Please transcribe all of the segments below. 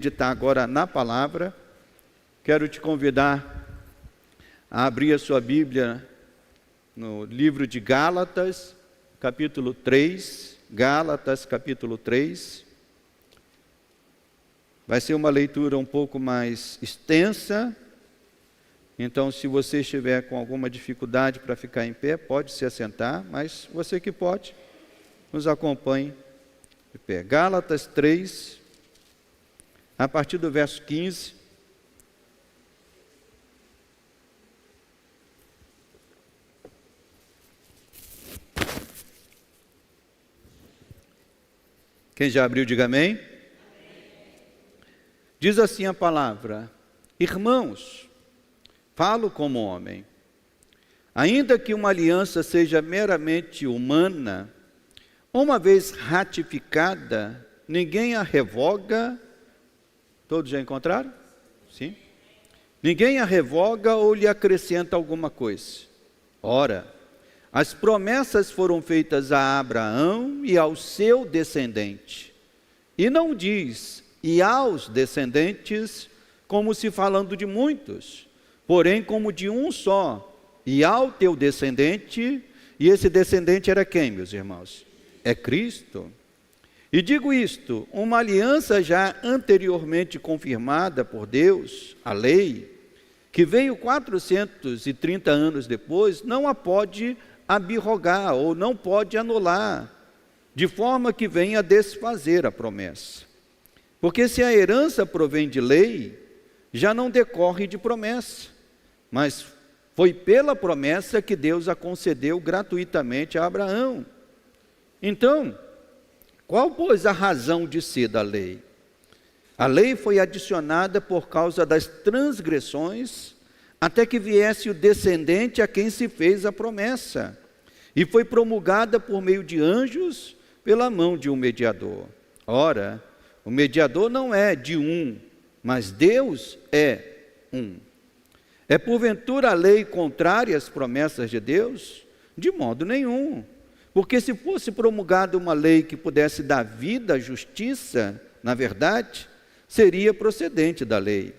meditar agora na palavra. Quero te convidar a abrir a sua Bíblia no livro de Gálatas, capítulo 3. Gálatas, capítulo 3. Vai ser uma leitura um pouco mais extensa, então se você estiver com alguma dificuldade para ficar em pé, pode se assentar, mas você que pode, nos acompanhe de pé. Gálatas 3, a partir do verso 15. Quem já abriu, diga amém. Amém. Diz assim a palavra: irmãos, falo como homem. Ainda que uma aliança seja meramente humana, uma vez ratificada, ninguém a revoga. Todos já encontraram? Sim. Ninguém a revoga ou lhe acrescenta alguma coisa. Ora, as promessas foram feitas a Abraão e ao seu descendente. E não diz, e aos descendentes, como se falando de muitos, porém como de um só, e ao teu descendente. E esse descendente era quem, meus irmãos? É Cristo. E digo isto, uma aliança já anteriormente confirmada por Deus, a lei, que veio 430 anos depois, não a pode abrogar ou não pode anular, de forma que venha a desfazer a promessa. Porque se a herança provém de lei, já não decorre de promessa, mas foi pela promessa que Deus a concedeu gratuitamente a Abraão. Então, qual, pois, a razão de ser da lei? A lei foi adicionada por causa das transgressões, até que viesse o descendente a quem se fez a promessa, e foi promulgada por meio de anjos, pela mão de um mediador. Ora, o mediador não é de um, mas Deus é um. É porventura a lei contrária às promessas de Deus? De modo nenhum. Porque se fosse promulgada uma lei que pudesse dar vida à justiça, na verdade, seria procedente da lei.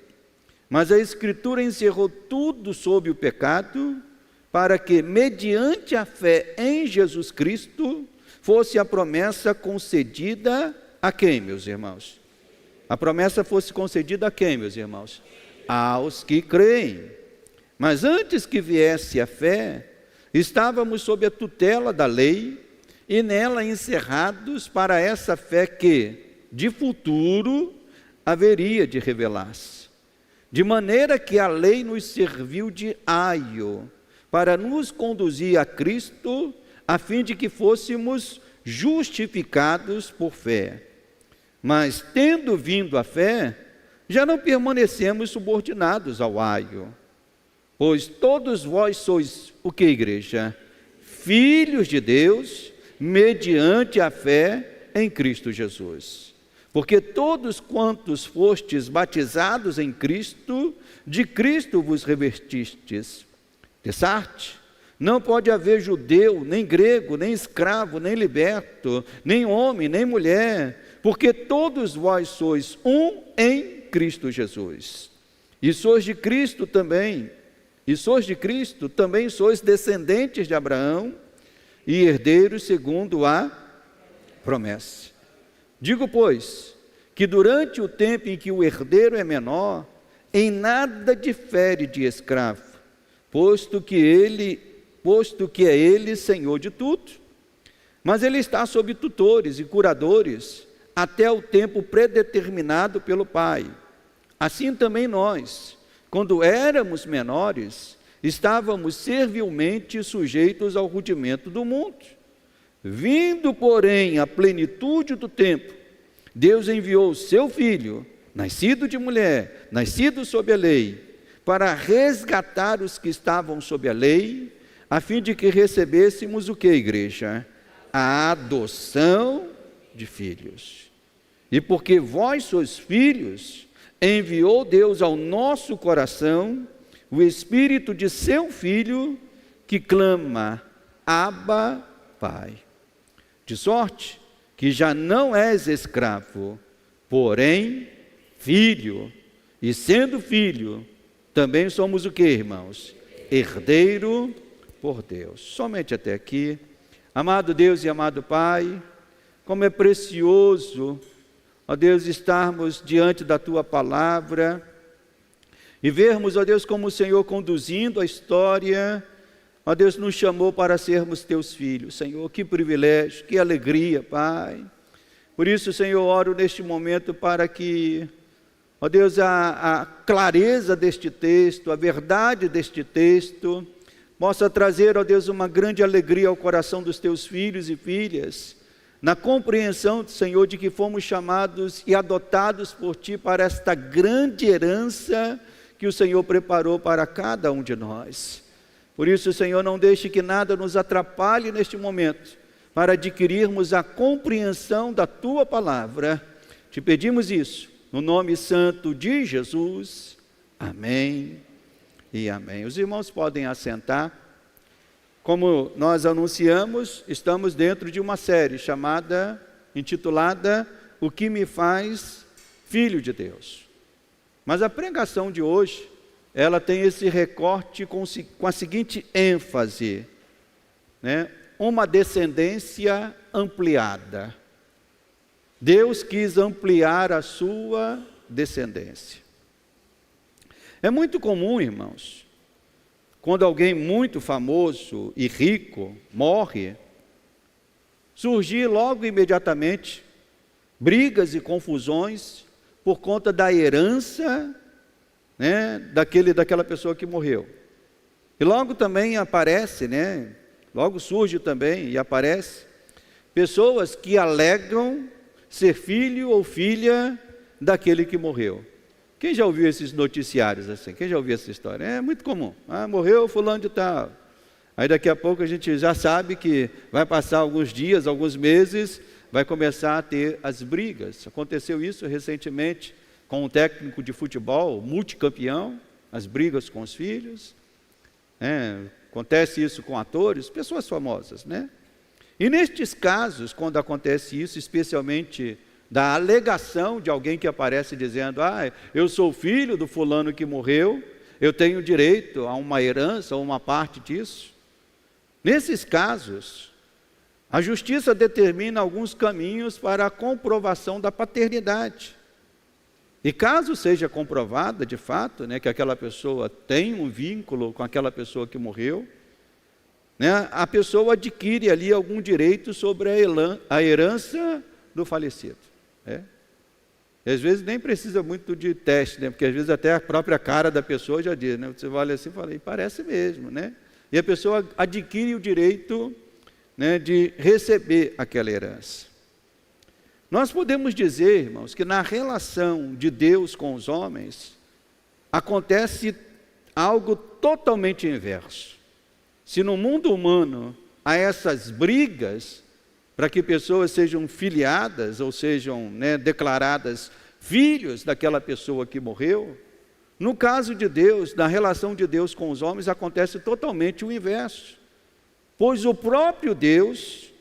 Mas a Escritura encerrou tudo sob o pecado, para que, mediante a fé em Jesus Cristo, fosse a promessa concedida a quem, meus irmãos? A promessa fosse concedida a quem, meus irmãos? Aos que creem. Mas antes que viesse a fé, estávamos sob a tutela da lei e nela encerrados para essa fé que, de futuro, haveria de revelar-se. De maneira que a lei nos serviu de aio para nos conduzir a Cristo, a fim de que fôssemos justificados por fé. Mas, tendo vindo a fé, já não permanecemos subordinados ao aio. Pois todos vós sois, o que, igreja? Filhos de Deus, mediante a fé em Cristo Jesus. Porque todos quantos fostes batizados em Cristo, de Cristo vos revestistes. Dessarte, não pode haver judeu, nem grego, nem escravo, nem liberto, nem homem, nem mulher, porque todos vós sois um em Cristo Jesus. E sois de Cristo também. E sois de Cristo, também sois descendentes de Abraão e herdeiros segundo a promessa. Digo, pois, que durante o tempo em que o herdeiro é menor, em nada difere de escravo, posto que é ele senhor de tudo. Mas ele está sob tutores e curadores até o tempo predeterminado pelo Pai. Assim também nós, quando éramos menores, estávamos servilmente sujeitos ao rudimento do mundo. Vindo, porém, a plenitude do tempo, Deus enviou o seu Filho, nascido de mulher, nascido sob a lei, para resgatar os que estavam sob a lei, a fim de que recebêssemos o que, igreja? A adoção de filhos. E porque vós sois filhos, enviou Deus ao nosso coração o Espírito de seu Filho, que clama, Abba, Pai. De sorte que já não és escravo, porém filho, e sendo filho, também somos o que, irmãos? Herdeiro por Deus. Somente até aqui. Amado Deus e amado Pai, como é precioso, ó Deus, estarmos diante da Tua palavra e vermos, ó Deus, como o Senhor conduzindo a história, ó Deus, nos chamou para sermos Teus filhos. Senhor, que privilégio, que alegria, Pai. Por isso, Senhor, oro neste momento para que, ó Deus, a clareza deste texto, a verdade deste texto, possa trazer, ó Deus, uma grande alegria ao coração dos Teus filhos e filhas, na compreensão, Senhor, de que fomos chamados e adotados por Ti para esta grande herança que o Senhor preparou para cada um de nós. Por isso, Senhor, não deixe que nada nos atrapalhe neste momento, para adquirirmos a compreensão da Tua palavra. Te pedimos isso, no nome santo de Jesus. Amém e amém. Os irmãos podem assentar. Como nós anunciamos, estamos dentro de uma série intitulada O que me faz filho de Deus. Mas a pregação de hoje, ela tem esse recorte com a seguinte ênfase, né? Uma descendência ampliada. Deus quis ampliar a sua descendência. É muito comum, irmãos, quando alguém muito famoso e rico morre, surgir logo imediatamente brigas e confusões por conta da herança, né, daquela pessoa que morreu. E logo também aparece, logo surge também e aparece pessoas que alegam ser filho ou filha daquele que morreu. Quem já ouviu esses noticiários assim? Quem já ouviu essa história? É muito comum. Morreu fulano de tal. Aí daqui a pouco a gente já sabe que vai passar alguns dias, alguns meses, vai começar a ter as brigas. Aconteceu isso recentemente com um técnico de futebol, multicampeão, as brigas com os filhos. Acontece isso com atores, pessoas famosas, E nestes casos, quando acontece isso, especialmente da alegação de alguém que aparece dizendo, eu sou filho do fulano que morreu, eu tenho direito a uma herança ou uma parte disso. Nesses casos, a justiça determina alguns caminhos para a comprovação da paternidade. E caso seja comprovada, de fato, que aquela pessoa tem um vínculo com aquela pessoa que morreu, a pessoa adquire ali algum direito sobre a herança do falecido. E às vezes nem precisa muito de teste, porque às vezes até a própria cara da pessoa já diz, você olha assim e fala, parece mesmo, E a pessoa adquire o direito, de receber aquela herança. Nós podemos dizer, irmãos, que na relação de Deus com os homens, acontece algo totalmente inverso. Se no mundo humano há essas brigas, para que pessoas sejam filiadas ou sejam declaradas filhos daquela pessoa que morreu, no caso de Deus, na relação de Deus com os homens, acontece totalmente o inverso. Pois o próprio Deus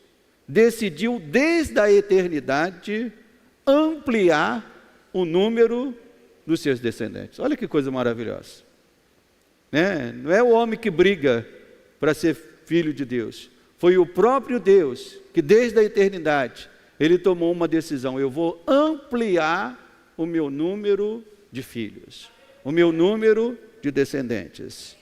decidiu desde a eternidade ampliar o número dos seus descendentes. Olha que coisa maravilhosa. Não é o homem que briga para ser filho de Deus. Foi o próprio Deus que desde a eternidade, Ele tomou uma decisão, eu vou ampliar o meu número de filhos, o meu número de descendentes,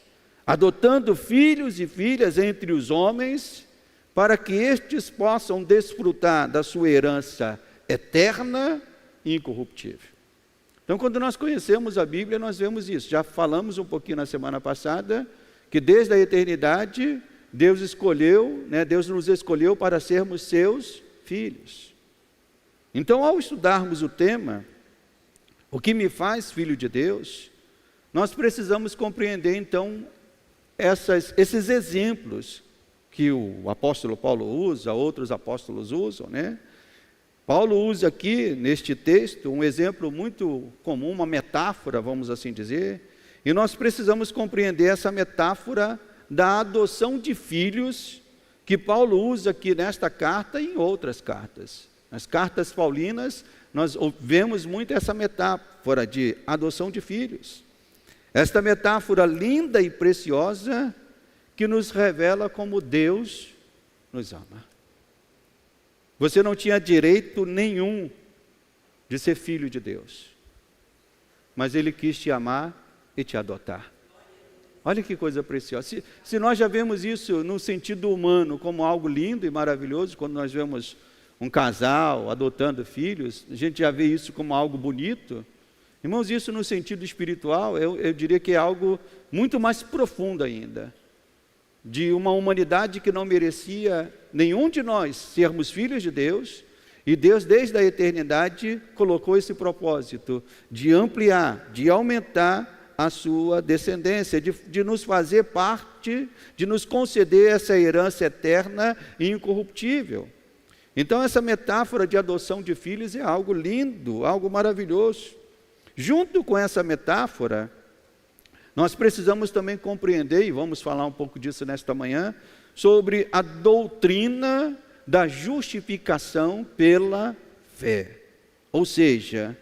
adotando filhos e filhas entre os homens, para que estes possam desfrutar da sua herança eterna e incorruptível. Então, quando nós conhecemos a Bíblia, nós vemos isso. Já falamos um pouquinho na semana passada, que desde a eternidade, Deus nos escolheu para sermos seus filhos. Então, ao estudarmos o tema, o que me faz filho de Deus, nós precisamos compreender, então, esses exemplos que o apóstolo Paulo usa, outros apóstolos usam, Paulo usa aqui, neste texto, um exemplo muito comum, uma metáfora, vamos assim dizer, e nós precisamos compreender essa metáfora da adoção de filhos que Paulo usa aqui nesta carta e em outras cartas. Nas cartas paulinas, nós vemos muito essa metáfora de adoção de filhos. Esta metáfora linda e preciosa que nos revela como Deus nos ama. Você não tinha direito nenhum de ser filho de Deus, mas Ele quis te amar e te adotar. Olha que coisa preciosa. Se nós já vemos isso no sentido humano como algo lindo e maravilhoso, quando nós vemos um casal adotando filhos, a gente já vê isso como algo bonito. Irmãos, isso no sentido espiritual, eu diria que é algo muito mais profundo ainda. De uma humanidade que não merecia nenhum de nós sermos filhos de Deus, e Deus desde a eternidade colocou esse propósito de ampliar, de aumentar a sua descendência, de nos fazer parte, de nos conceder essa herança eterna e incorruptível. Então essa metáfora de adoção de filhos é algo lindo, algo maravilhoso. Junto com essa metáfora, nós precisamos também compreender, e vamos falar um pouco disso nesta manhã, sobre a doutrina da justificação pela fé. Ou seja,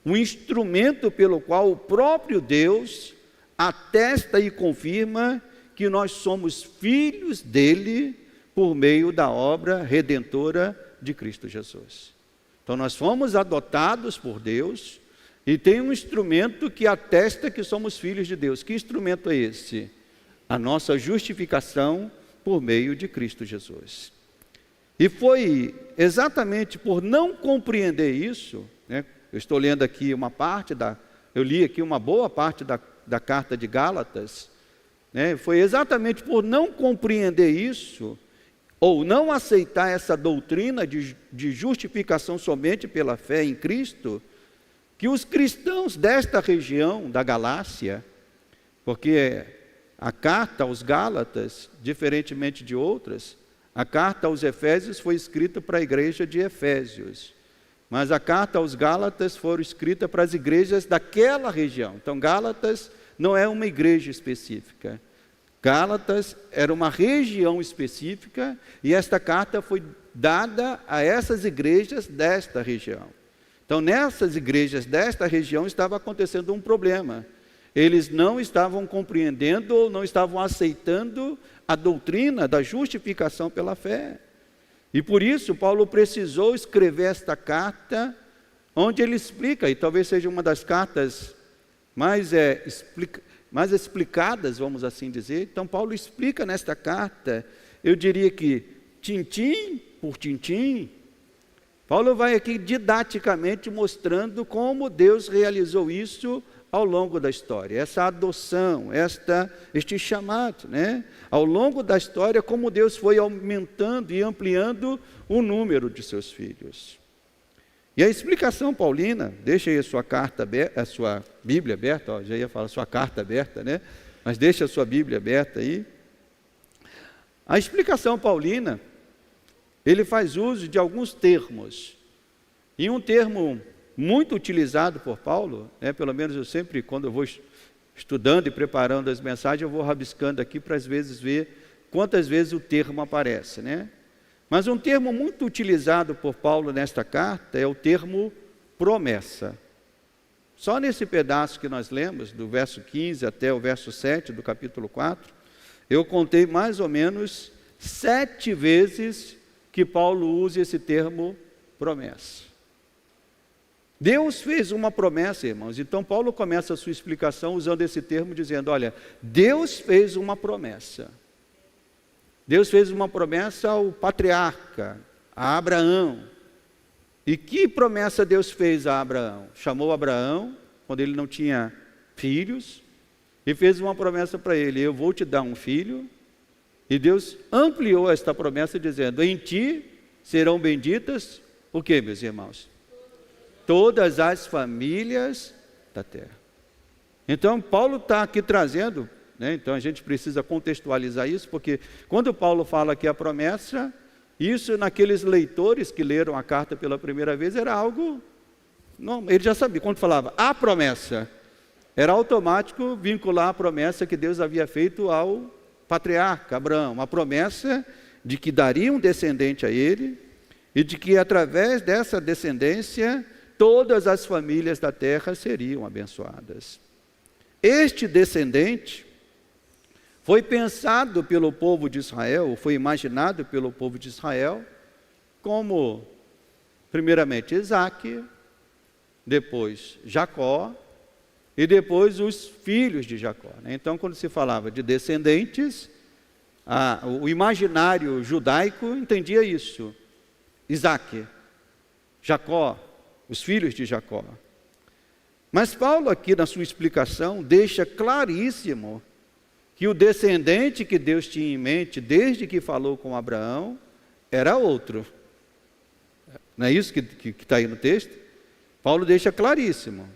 um instrumento pelo qual o próprio Deus atesta e confirma que nós somos filhos dele por meio da obra redentora de Cristo Jesus. Então nós fomos adotados por Deus e tem um instrumento que atesta que somos filhos de Deus. Que instrumento é esse? A nossa justificação por meio de Cristo Jesus. E foi exatamente por não compreender isso, né? Eu estou lendo aqui eu li aqui uma boa parte da carta de Gálatas, né? Foi exatamente por não compreender isso, ou não aceitar essa doutrina de justificação somente pela fé em Cristo, que os cristãos desta região da Galácia, porque a carta aos Gálatas, diferentemente de outras, a carta aos Efésios foi escrita para a igreja de Efésios, mas a carta aos Gálatas foi escrita para as igrejas daquela região. Então Gálatas não é uma igreja específica, Gálatas era uma região específica, e esta carta foi dada a essas igrejas desta região. Então nessas igrejas desta região estava acontecendo um problema. Eles não estavam compreendendo ou não estavam aceitando a doutrina da justificação pela fé. E por isso Paulo precisou escrever esta carta, onde ele explica, e talvez seja uma das cartas mais explicadas, vamos assim dizer. Então Paulo explica nesta carta, eu diria que tintim por tintim, Paulo vai aqui didaticamente mostrando como Deus realizou isso ao longo da história, essa adoção, este chamado, né? Ao longo da história, como Deus foi aumentando e ampliando o número de seus filhos. E a explicação paulina, deixa aí a sua carta aberta, a sua Bíblia aberta, já ia falar sua carta aberta, né? Mas deixa a sua Bíblia aberta aí. A explicação paulina, ele faz uso de alguns termos, e um termo muito utilizado por Paulo, né, pelo menos eu sempre, quando eu vou estudando e preparando as mensagens, eu vou rabiscando aqui para às vezes ver quantas vezes o termo aparece, né? Mas um termo muito utilizado por Paulo nesta carta é o termo promessa. Só nesse pedaço que nós lemos, do verso 15 até o verso 7 do capítulo 4, eu contei mais ou menos 7 vezes que Paulo usa esse termo promessa. Deus fez uma promessa, irmãos. Então Paulo começa a sua explicação usando esse termo, dizendo, olha, Deus fez uma promessa. Deus fez uma promessa ao patriarca, a Abraão. E que promessa Deus fez a Abraão? Chamou Abraão, quando ele não tinha filhos, e fez uma promessa para ele, eu vou te dar um filho. E Deus ampliou esta promessa dizendo, em ti serão benditas, o que, meus irmãos? Todas as famílias da terra. Então Paulo está aqui trazendo, né? Então a gente precisa contextualizar isso, porque quando Paulo fala que a promessa, isso naqueles leitores que leram a carta pela primeira vez era algo, não, ele já sabia, quando falava a promessa, era automático vincular a promessa que Deus havia feito ao patriarca Abraão, a promessa de que daria um descendente a ele, e de que através dessa descendência todas as famílias da terra seriam abençoadas. Este descendente foi pensado pelo povo de Israel, foi imaginado pelo povo de Israel como, primeiramente, Isaque, depois Jacó, e depois os filhos de Jacó. Então, quando se falava de descendentes, o imaginário judaico entendia isso. Isaque, Jacó, os filhos de Jacó. Mas Paulo aqui na sua explicação deixa claríssimo que o descendente que Deus tinha em mente desde que falou com Abraão era outro. Não é isso que está aí no texto? Paulo deixa claríssimo.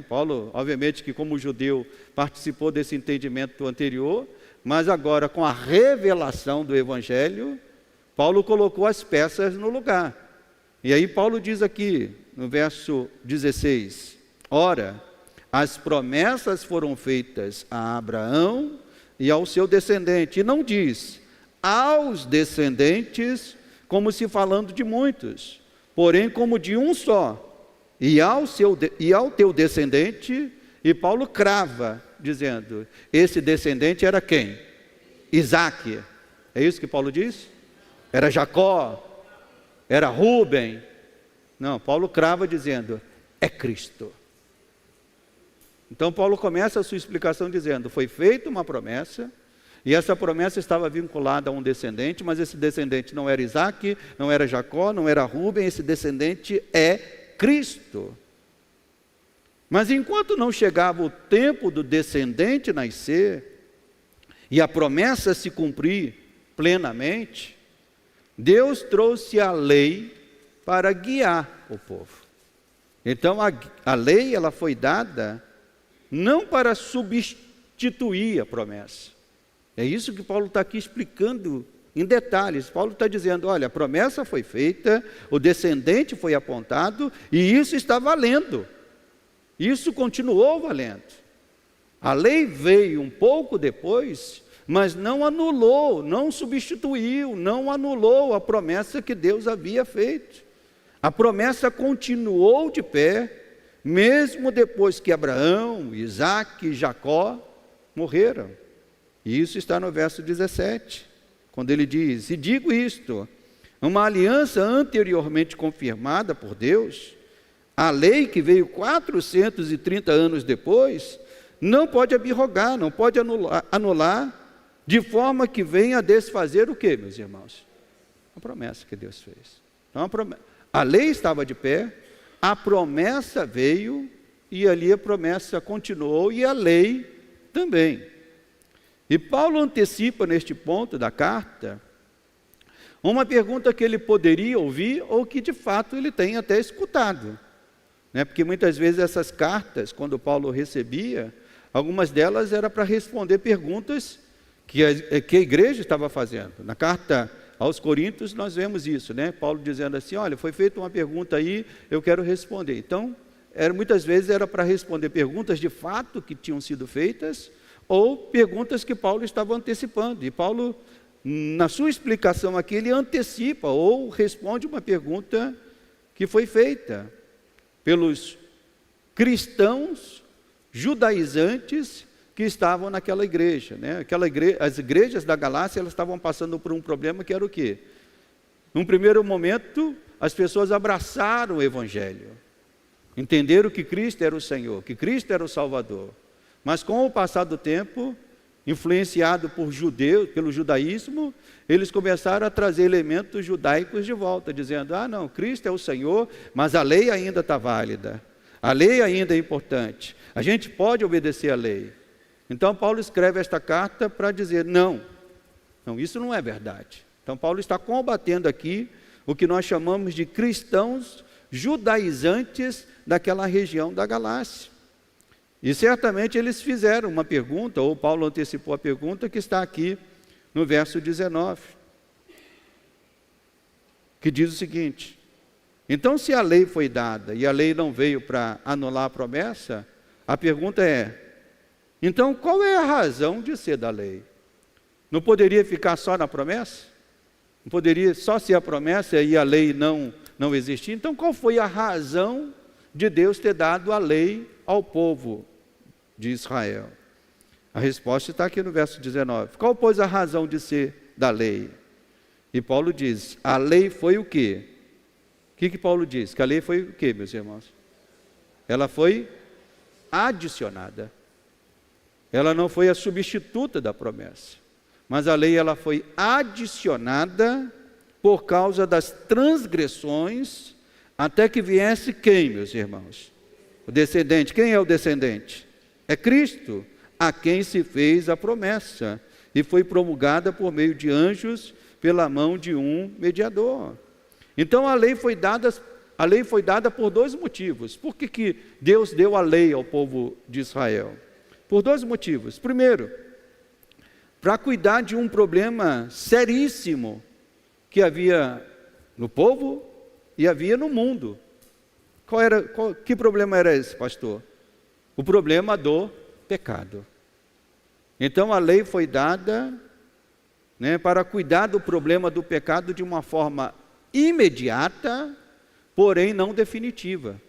Paulo, obviamente que como judeu, participou desse entendimento anterior, mas agora com a revelação do Evangelho, Paulo colocou as peças no lugar. E aí Paulo diz aqui, no verso 16, ora, as promessas foram feitas a Abraão e ao seu descendente, e não diz aos descendentes, como se falando de muitos, porém como de um só, e ao teu descendente, e Paulo crava, dizendo, esse descendente era quem? Isaque. É isso que Paulo diz? Era Jacó? Era Rúben? Não, Paulo crava dizendo, é Cristo. Então Paulo começa a sua explicação dizendo, foi feita uma promessa, e essa promessa estava vinculada a um descendente, mas esse descendente não era Isaque, não era Jacó, não era Rúben, esse descendente é Cristo. Mas enquanto não chegava o tempo do descendente nascer e a promessa se cumprir plenamente, Deus trouxe a lei para guiar o povo. Então a lei ela foi dada não para substituir a promessa. É isso que Paulo está aqui explicando em detalhes. Paulo está dizendo, olha, a promessa foi feita, o descendente foi apontado, e isso está valendo. Isso continuou valendo. A lei veio um pouco depois, mas não anulou, não substituiu, não anulou a promessa que Deus havia feito. A promessa continuou de pé, mesmo depois que Abraão, Isaque e Jacó morreram. E isso está no verso 17. Quando ele diz, e digo isto, uma aliança anteriormente confirmada por Deus, a lei que veio 430 anos depois, não pode abrogar, não pode anular, de forma que venha a desfazer o quê, meus irmãos? A promessa que Deus fez. Então, a lei estava de pé, a promessa veio, e ali a promessa continuou, e a lei também. E Paulo antecipa neste ponto da carta uma pergunta que ele poderia ouvir ou que de fato ele tem até escutado. Porque muitas vezes essas cartas, quando Paulo recebia, algumas delas eram para responder perguntas que a igreja estava fazendo. Na carta aos Coríntios nós vemos isso, Paulo dizendo assim, olha, foi feita uma pergunta aí, eu quero responder. Então, muitas vezes era para responder perguntas de fato que tinham sido feitas, ou perguntas que Paulo estava antecipando. E Paulo, na sua explicação aqui, ele antecipa ou responde uma pergunta que foi feita pelos cristãos judaizantes que estavam naquela igreja. As igrejas da Galácia elas estavam passando por um problema que era o quê? Num primeiro momento, as pessoas abraçaram o Evangelho, entenderam que Cristo era o Senhor, que Cristo era o Salvador. Mas com o passar do tempo, influenciado pelo judaísmo, eles começaram a trazer elementos judaicos de volta, dizendo, não, Cristo é o Senhor, mas a lei ainda está válida, a lei ainda é importante, a gente pode obedecer à lei. Então Paulo escreve esta carta para dizer, não, isso não é verdade. Então Paulo está combatendo aqui o que nós chamamos de cristãos judaizantes daquela região da Galácia. E certamente eles fizeram uma pergunta, ou Paulo antecipou a pergunta que está aqui no verso 19, que diz o seguinte, então se a lei foi dada e a lei não veio para anular a promessa, a pergunta é, então qual é a razão de ser da lei? Não poderia ficar só na promessa? Não poderia só ser a promessa e a lei não existir? Então qual foi a razão de Deus ter dado a lei ao povo de Israel? A resposta está aqui no verso 19. Qual, pois, a razão de ser da lei? E Paulo diz, a lei foi o quê? O que Paulo diz? Que a lei foi o quê, meus irmãos? Ela foi adicionada. Ela não foi a substituta da promessa. Mas a lei, ela foi adicionada por causa das transgressões, até que viesse quem, meus irmãos? O descendente. Quem é o descendente? É Cristo, a quem se fez a promessa, e foi promulgada por meio de anjos, pela mão de um mediador. Então a lei foi dada por dois motivos. Por que Deus deu a lei ao povo de Israel? Por dois motivos. Primeiro, para cuidar de um problema seríssimo que havia no povo e havia no mundo. Que problema era esse, pastor? O problema do pecado. Então a lei foi dada, para cuidar do problema do pecado de uma forma imediata, porém não definitiva.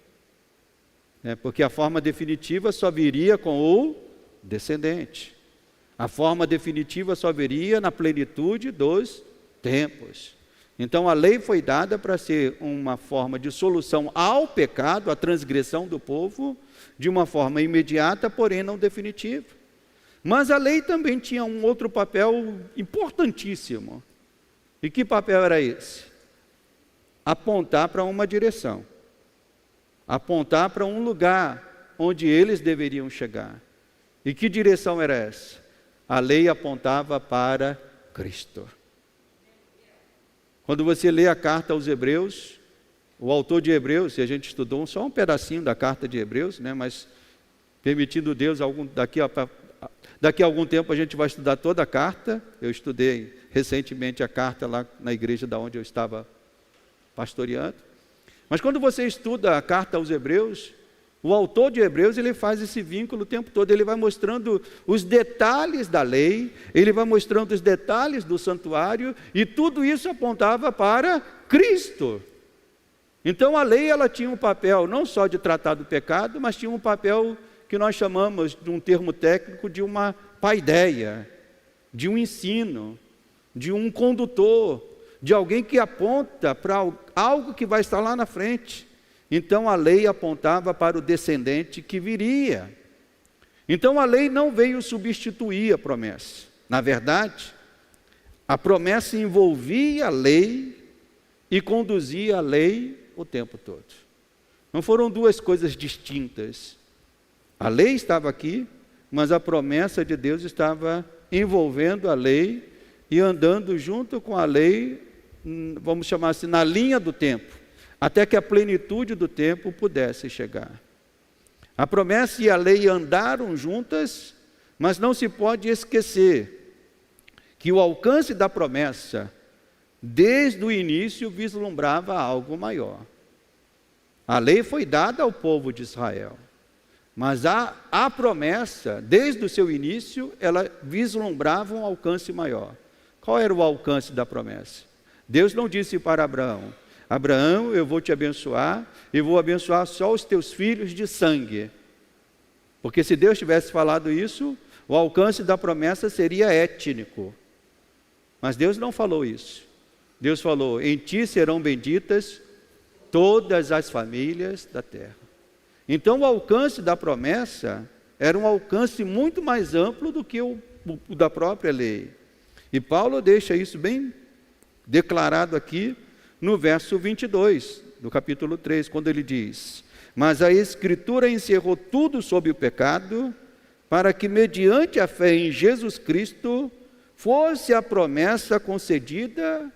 Porque a forma definitiva só viria com o descendente. A forma definitiva só viria na plenitude dos tempos. Então a lei foi dada para ser uma forma de solução ao pecado, à transgressão do povo, de uma forma imediata, porém não definitiva. Mas a lei também tinha um outro papel importantíssimo. E que papel era esse? Apontar para uma direção. Apontar para um lugar onde eles deveriam chegar. E que direção era essa? A lei apontava para Cristo. Quando você lê a carta aos Hebreus, o autor de Hebreus, e a gente estudou só um pedacinho da carta de Hebreus, mas permitindo Deus, daqui a algum tempo a gente vai estudar toda a carta. Eu estudei recentemente a carta lá na igreja da onde eu estava pastoreando. Mas quando você estuda a carta aos Hebreus, o autor de Hebreus, ele faz esse vínculo o tempo todo. Ele vai mostrando os detalhes da lei, ele vai mostrando os detalhes do santuário, e tudo isso apontava para Cristo. Então a lei, ela tinha um papel não só de tratar do pecado, mas tinha um papel que nós chamamos, de um termo técnico, de uma paideia, de um ensino, de um condutor, de alguém que aponta para algo que vai estar lá na frente. Então a lei apontava para o descendente que viria. Então a lei não veio substituir a promessa. Na verdade, a promessa envolvia a lei e conduzia a lei o tempo todo. Não foram duas coisas distintas. A lei estava aqui, mas a promessa de Deus estava envolvendo a lei e andando junto com a lei, vamos chamar assim, na linha do tempo, até que a plenitude do tempo pudesse chegar. A promessa e a lei andaram juntas, mas não se pode esquecer que o alcance da promessa, desde o início, vislumbrava algo maior. A lei foi dada ao povo de Israel, mas a promessa, desde o seu início, ela vislumbrava um alcance maior. Qual era o alcance da promessa? Deus não disse para Abraão: Abraão, eu vou te abençoar, e vou abençoar só os teus filhos de sangue. Porque se Deus tivesse falado isso, o alcance da promessa seria étnico. Mas Deus não falou isso. Deus falou: em ti serão benditas todas as famílias da terra. Então o alcance da promessa era um alcance muito mais amplo do que o da própria lei. E Paulo deixa isso bem declarado aqui, no verso 22 do capítulo 3, quando ele diz: mas a Escritura encerrou tudo sob o pecado, para que mediante a fé em Jesus Cristo, fosse a promessa concedida.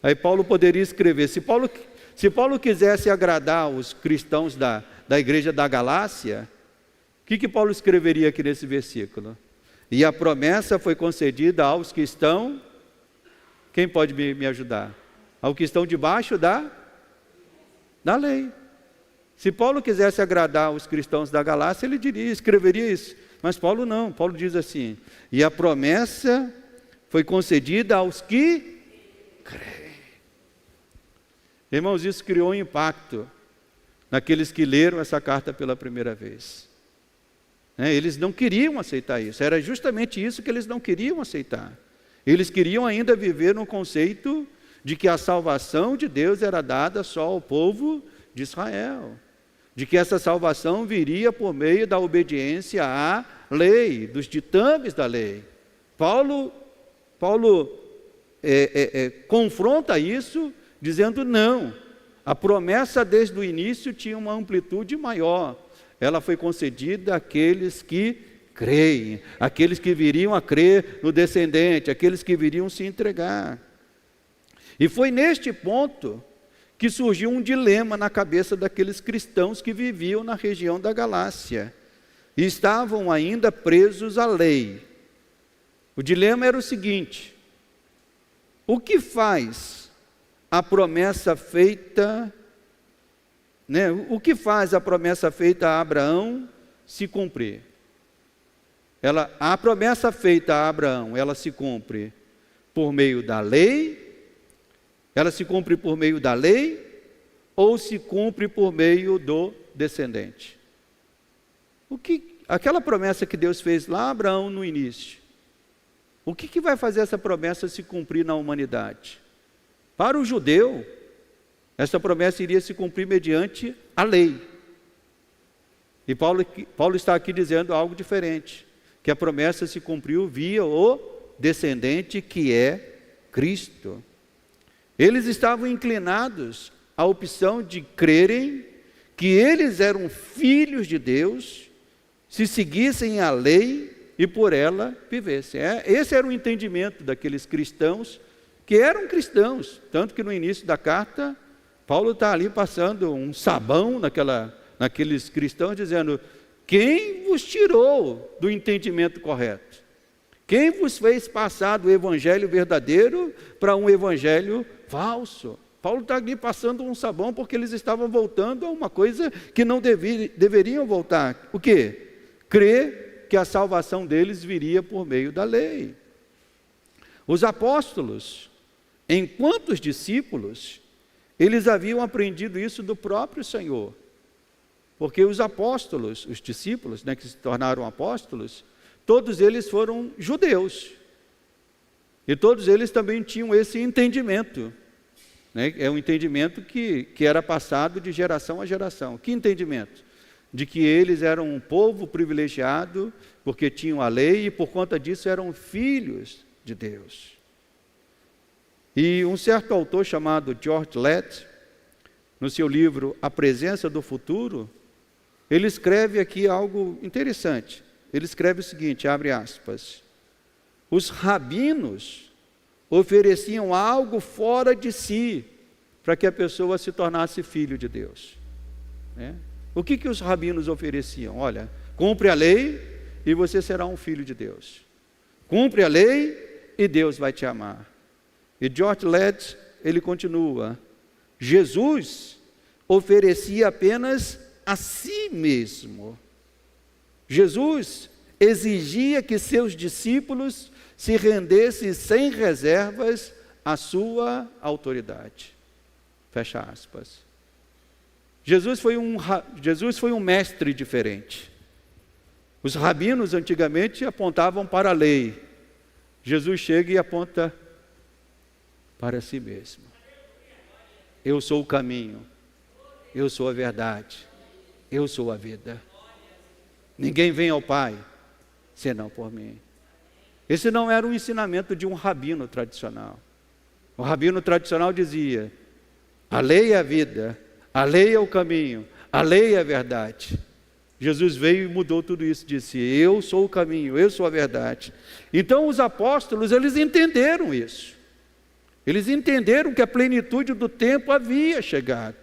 Aí Paulo poderia escrever, se Paulo quisesse agradar os cristãos da igreja da Galácia, o que Paulo escreveria aqui nesse versículo? E a promessa foi concedida aos que estão... Quem pode me ajudar? Ao que estão debaixo da lei. Se Paulo quisesse agradar os cristãos da Galácia, ele escreveria isso. Mas Paulo não. Paulo diz assim: e a promessa foi concedida aos que creem. Irmãos, isso criou um impacto naqueles que leram essa carta pela primeira vez. Eles não queriam aceitar isso, era justamente isso que eles não queriam aceitar. Eles queriam ainda viver no conceito de que a salvação de Deus era dada só ao povo de Israel, de que essa salvação viria por meio da obediência à lei, dos ditames da lei. Paulo confronta isso dizendo não, a promessa desde o início tinha uma amplitude maior, ela foi concedida àqueles que creem, aqueles que viriam a crer no descendente, aqueles que viriam se entregar. E foi neste ponto que surgiu um dilema na cabeça daqueles cristãos que viviam na região da Galácia e estavam ainda presos à lei. O dilema era o seguinte: o que faz a promessa feita, o que faz a promessa feita a Abraão se cumprir? A promessa feita a Abraão, ela se cumpre por meio da lei? Ela se cumpre por meio da lei ou se cumpre por meio do descendente? Aquela promessa que Deus fez lá a Abraão no início, o que vai fazer essa promessa se cumprir na humanidade? Para o judeu, essa promessa iria se cumprir mediante a lei. E Paulo está aqui dizendo algo diferente, que a promessa se cumpriu via o descendente que é Cristo. Eles estavam inclinados à opção de crerem que eles eram filhos de Deus, se seguissem a lei e por ela vivessem. Esse era o entendimento daqueles cristãos que eram cristãos, tanto que no início da carta, Paulo está ali passando um sabão naqueles cristãos, dizendo: quem vos tirou do entendimento correto? Quem vos fez passar do evangelho verdadeiro para um evangelho falso? Paulo está ali passando um sabão porque eles estavam voltando a uma coisa que não deveriam voltar. O quê? Crer que a salvação deles viria por meio da lei. Os apóstolos, enquanto os discípulos, eles haviam aprendido isso do próprio Senhor. Porque os apóstolos, os discípulos, que se tornaram apóstolos, todos eles foram judeus. E todos eles também tinham esse entendimento. É um entendimento que era passado de geração a geração. Que entendimento? De que eles eram um povo privilegiado, porque tinham a lei e por conta disso eram filhos de Deus. E um certo autor chamado George Lett, no seu livro A Presença do Futuro, ele escreve aqui algo interessante. Ele escreve o seguinte, abre aspas: os rabinos ofereciam algo fora de si para que a pessoa se tornasse filho de Deus. O que os rabinos ofereciam? Olha, cumpre a lei e você será um filho de Deus. Cumpre a lei e Deus vai te amar. E George Lett, ele continua: Jesus oferecia apenas a si mesmo. Jesus exigia que seus discípulos se rendessem sem reservas à sua autoridade. Fecha aspas. Jesus foi um mestre diferente. Os rabinos antigamente apontavam para a lei. Jesus chega e aponta para si mesmo. Eu sou o caminho, eu sou a verdade, eu sou a vida. Ninguém vem ao Pai senão por mim. Esse não era um ensinamento de um rabino tradicional. O rabino tradicional dizia: a lei é a vida, a lei é o caminho, a lei é a verdade. Jesus veio e mudou tudo isso, disse: eu sou o caminho, eu sou a verdade. Então os apóstolos, eles entenderam isso. Eles entenderam que a plenitude do tempo havia chegado,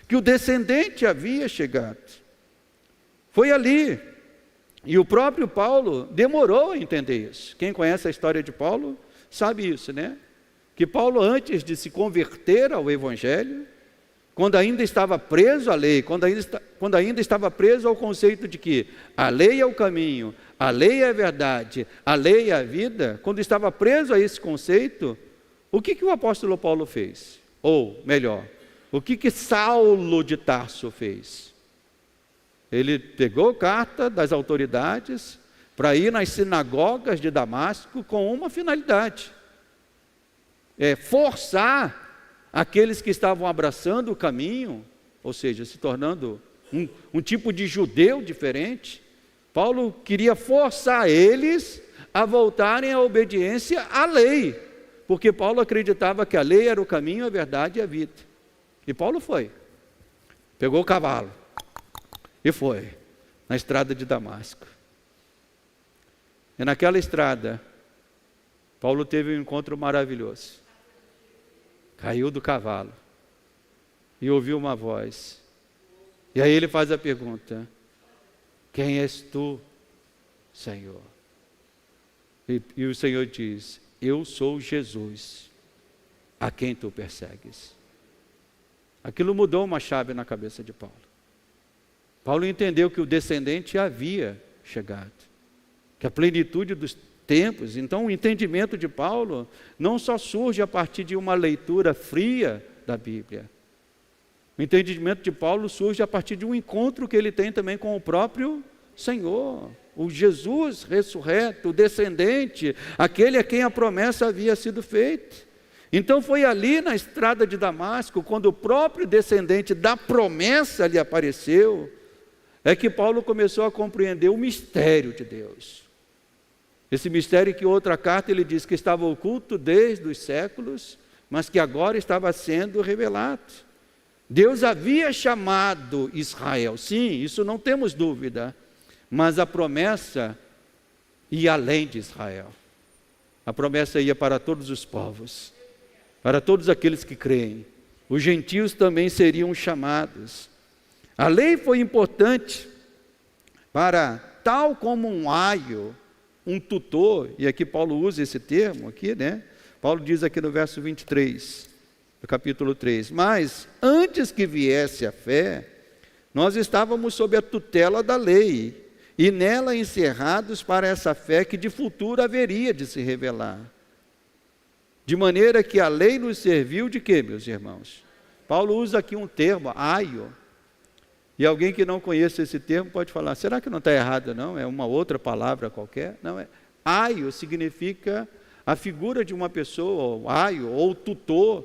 que o descendente havia chegado. Foi ali. E o próprio Paulo demorou a entender isso. Quem conhece a história de Paulo sabe isso, Que Paulo, antes de se converter ao Evangelho, quando ainda estava preso à lei, quando ainda estava preso ao conceito de que a lei é o caminho, a lei é a verdade, a lei é a vida, quando estava preso a esse conceito, o que o apóstolo Paulo fez? Ou, melhor, O que Saulo de Tarso fez? Ele pegou carta das autoridades para ir nas sinagogas de Damasco com uma finalidade: forçar aqueles que estavam abraçando o caminho, ou seja, se tornando um tipo de judeu diferente. Paulo queria forçar eles a voltarem à obediência à lei, porque Paulo acreditava que a lei era o caminho, a verdade e a vida. E Paulo foi, pegou o cavalo e foi na estrada de Damasco. E naquela estrada, Paulo teve um encontro maravilhoso. Caiu do cavalo e ouviu uma voz. E aí ele faz a pergunta: quem és tu, Senhor? E o Senhor diz: eu sou Jesus, a quem tu persegues. Aquilo mudou uma chave na cabeça de Paulo. Paulo entendeu que o descendente havia chegado, que a plenitude dos tempos. Então o entendimento de Paulo não só surge a partir de uma leitura fria da Bíblia. O entendimento de Paulo surge a partir de um encontro que ele tem também com o próprio Senhor, o Jesus ressurreto, o descendente, aquele a quem a promessa havia sido feita. Então foi ali na estrada de Damasco, quando o próprio descendente da promessa lhe apareceu, é que Paulo começou a compreender o mistério de Deus. Esse mistério que em outra carta ele diz que estava oculto desde os séculos, mas que agora estava sendo revelado. Deus havia chamado Israel, sim, isso não temos dúvida, mas a promessa ia além de Israel. A promessa ia para todos os povos, para todos aqueles que creem. Os gentios também seriam chamados. A lei foi importante para, tal como um aio, um tutor, e aqui Paulo usa esse termo aqui, né? Paulo diz aqui no verso 23, do capítulo 3, mas antes que viesse a fé, nós estávamos sob a tutela da lei, e nela encerrados para essa fé que de futuro haveria de se revelar. De maneira que a lei nos serviu de quê, meus irmãos? Paulo usa aqui um termo, aio, e alguém que não conhece esse termo pode falar: será que não está errado não? É uma outra palavra qualquer? Não, aio significa a figura de uma pessoa, aio, ou tutor,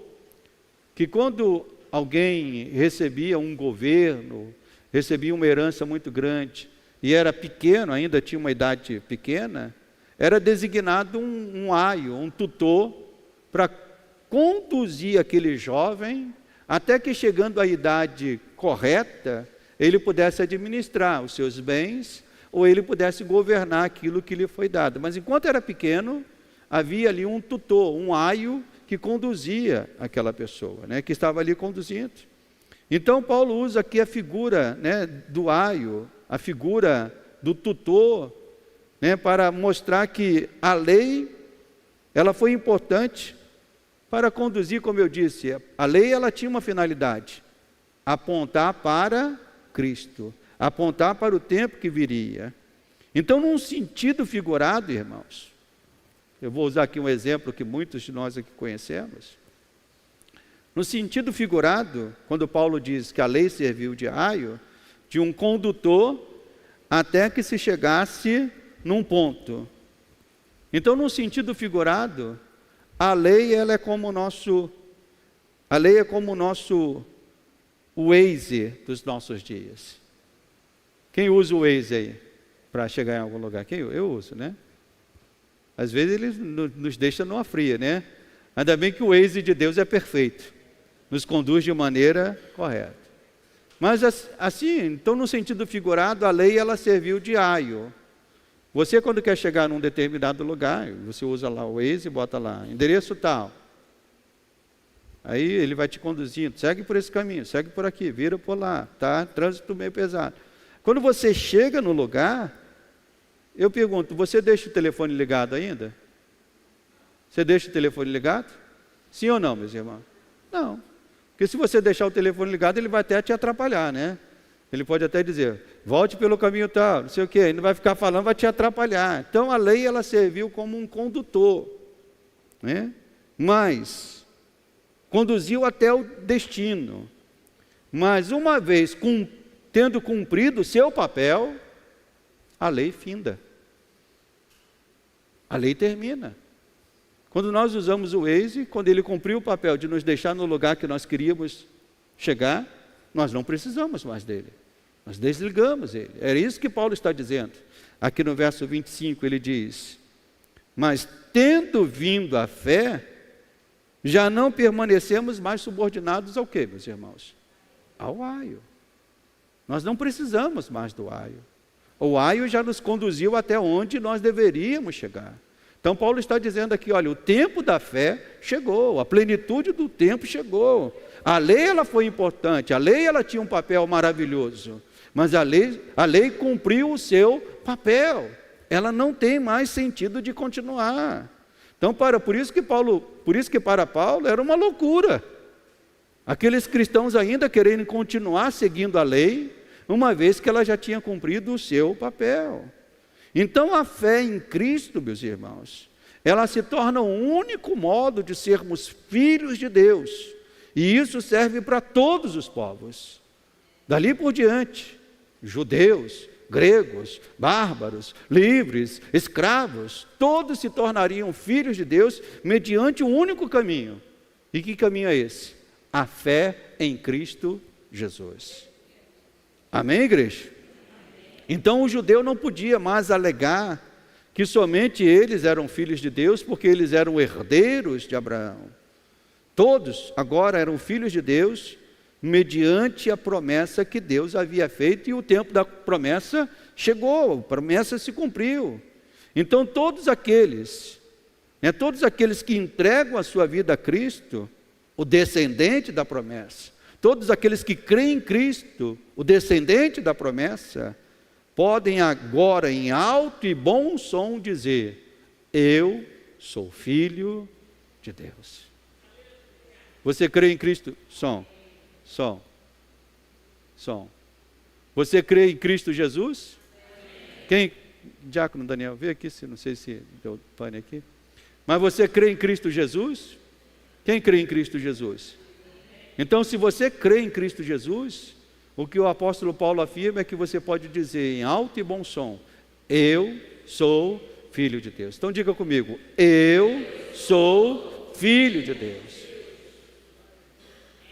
que quando alguém recebia um governo, recebia uma herança muito grande, e era pequeno, ainda tinha uma idade pequena, era designado um aio, um tutor, para conduzir aquele jovem, até que chegando à idade correta, ele pudesse administrar os seus bens, ou ele pudesse governar aquilo que lhe foi dado. Mas enquanto era pequeno, havia ali um tutor, um aio, que conduzia aquela pessoa, né, que estava ali conduzindo. Então Paulo usa aqui a figura, né, do aio, a figura do tutor, né, para mostrar que a lei, ela foi importante para conduzir, como eu disse, a lei ela tinha uma finalidade: apontar para Cristo, apontar para o tempo que viria. Então, num sentido figurado, irmãos, eu vou usar aqui um exemplo que muitos de nós aqui conhecemos. No sentido figurado, quando Paulo diz que a lei serviu de aio, de um condutor, até que se chegasse num ponto. Então, no sentido figurado, a lei ela é como o nosso Waze dos nossos dias. Quem usa o Waze aí para chegar em algum lugar? Eu uso, né? Às vezes ele nos deixa numa fria, né? Ainda bem que o Waze de Deus é perfeito, nos conduz de maneira correta. Mas assim, então no sentido figurado, a lei ela serviu de aio. Você quando quer chegar num determinado lugar, você usa lá o Waze e bota lá, endereço tal. Aí ele vai te conduzindo, segue por esse caminho, segue por aqui, vira por lá, tá? Trânsito meio pesado. Quando você chega no lugar, eu pergunto: você deixa o telefone ligado ainda? Você deixa o telefone ligado? Sim ou não, meus irmãos? Não. Porque se você deixar o telefone ligado, ele vai até te atrapalhar, né? Ele pode até dizer: volte pelo caminho tal, não sei o quê, ele vai ficar falando, vai te atrapalhar. Então a lei ela serviu como um condutor, né? Mas conduziu até o destino. Mas uma vez tendo cumprido o seu papel, a lei finda. A lei termina. Quando nós usamos o Waze, quando ele cumpriu o papel de nos deixar no lugar que nós queríamos chegar, nós não precisamos mais dele. Nós desligamos ele. É isso que Paulo está dizendo. Aqui no verso 25 ele diz: mas tendo vindo a fé, já não permanecemos mais subordinados ao quê, meus irmãos? Ao aio. Nós não precisamos mais do aio. O aio já nos conduziu até onde nós deveríamos chegar. Então Paulo está dizendo aqui, olha, o tempo da fé chegou, a plenitude do tempo chegou. A lei ela foi importante, a lei ela tinha um papel maravilhoso, mas a lei cumpriu o seu papel. Ela não tem mais sentido de continuar. Então, por isso que para Paulo era uma loucura. Aqueles cristãos ainda quererem continuar seguindo a lei, uma vez que ela já tinha cumprido o seu papel. Então, a fé em Cristo, meus irmãos, ela se torna o único modo de sermos filhos de Deus. E isso serve para todos os povos. Dali por diante, judeus, gregos, bárbaros, livres, escravos, todos se tornariam filhos de Deus mediante um único caminho. E que caminho é esse? A fé em Cristo Jesus. Amém, igreja? Então o judeu não podia mais alegar que somente eles eram filhos de Deus, porque eles eram herdeiros de Abraão. Todos agora eram filhos de Deus, mediante a promessa que Deus havia feito, e o tempo da promessa chegou, a promessa se cumpriu. Então todos aqueles que entregam a sua vida a Cristo, o descendente da promessa, todos aqueles que creem em Cristo, o descendente da promessa, podem agora em alto e bom som dizer: eu sou filho de Deus. Você crê em Cristo? Som. Você crê em Cristo Jesus? Quem? Diácono Daniel, vê aqui, não sei se deu pane aqui. Mas você crê em Cristo Jesus? Quem crê em Cristo Jesus? Então, se você crê em Cristo Jesus, o que o apóstolo Paulo afirma é que você pode dizer em alto e bom som: eu sou filho de Deus. Então diga comigo: eu sou filho de Deus.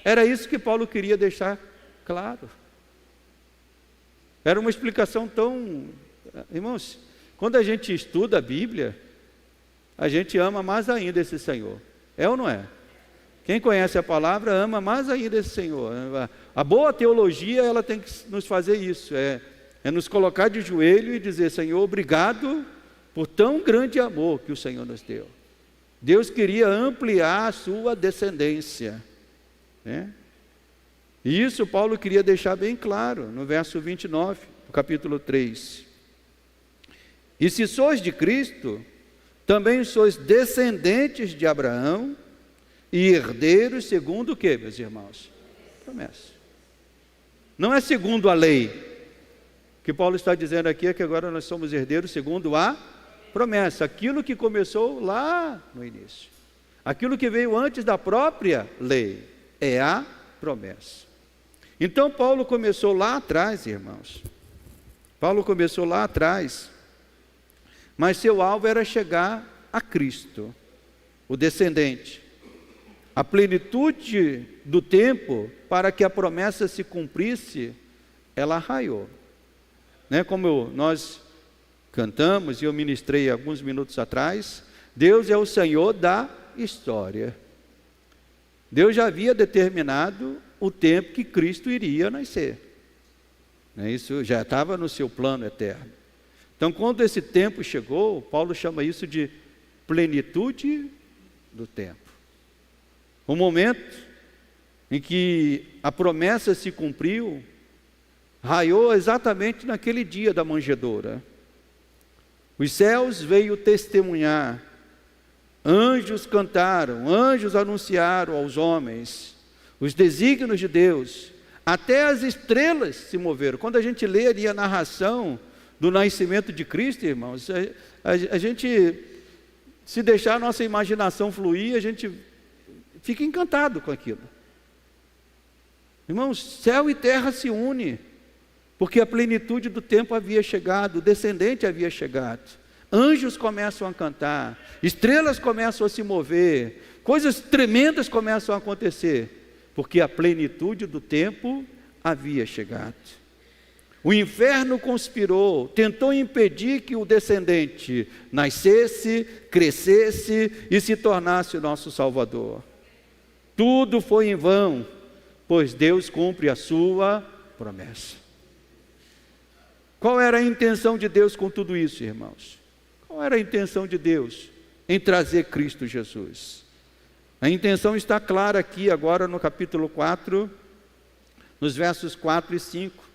Era isso que Paulo queria deixar claro. Era uma explicação tão... Irmãos, quando a gente estuda a Bíblia, a gente ama mais ainda esse Senhor. É ou não é? Quem conhece a palavra ama mais ainda esse Senhor. A boa teologia, ela tem que nos fazer isso, é nos colocar de joelho e dizer: Senhor, obrigado por tão grande amor que o Senhor nos deu. Deus queria ampliar a sua descendência, né? E isso Paulo queria deixar bem claro no verso 29, do capítulo 3. E se sois de Cristo, também sois descendentes de Abraão e herdeiros segundo o quê, meus irmãos? Promessa. Não é segundo a lei. O que Paulo está dizendo aqui é que agora nós somos herdeiros segundo a promessa. Aquilo que começou lá no início. Aquilo que veio antes da própria lei. É a promessa. Então Paulo começou lá atrás, irmãos. Paulo começou lá atrás. Mas seu alvo era chegar a Cristo, o descendente. A plenitude do tempo para que a promessa se cumprisse, ela raiou. Né? Como nós cantamos e eu ministrei alguns minutos atrás, Deus é o Senhor da história. Deus já havia determinado o tempo que Cristo iria nascer. Né? Isso já estava no seu plano eterno. Então, quando esse tempo chegou, Paulo chama isso de plenitude do tempo. O momento em que a promessa se cumpriu, raiou exatamente naquele dia da manjedoura. Os céus veio testemunhar, anjos cantaram, anjos anunciaram aos homens os desígnios de Deus, até as estrelas se moveram. Quando a gente lê ali a narração do nascimento de Cristo, irmãos, a gente, se deixar a nossa imaginação fluir, a gente fica encantado com aquilo. Irmãos, céu e terra se unem, porque a plenitude do tempo havia chegado, o descendente havia chegado. Anjos começam a cantar, estrelas começam a se mover, coisas tremendas começam a acontecer, porque a plenitude do tempo havia chegado. O inferno conspirou, tentou impedir que o descendente nascesse, crescesse e se tornasse o nosso Salvador. Tudo foi em vão, pois Deus cumpre a sua promessa. Qual era a intenção de Deus com tudo isso, irmãos? Qual era a intenção de Deus em trazer Cristo Jesus? A intenção está clara aqui agora no capítulo 4, nos versos 4 e 5.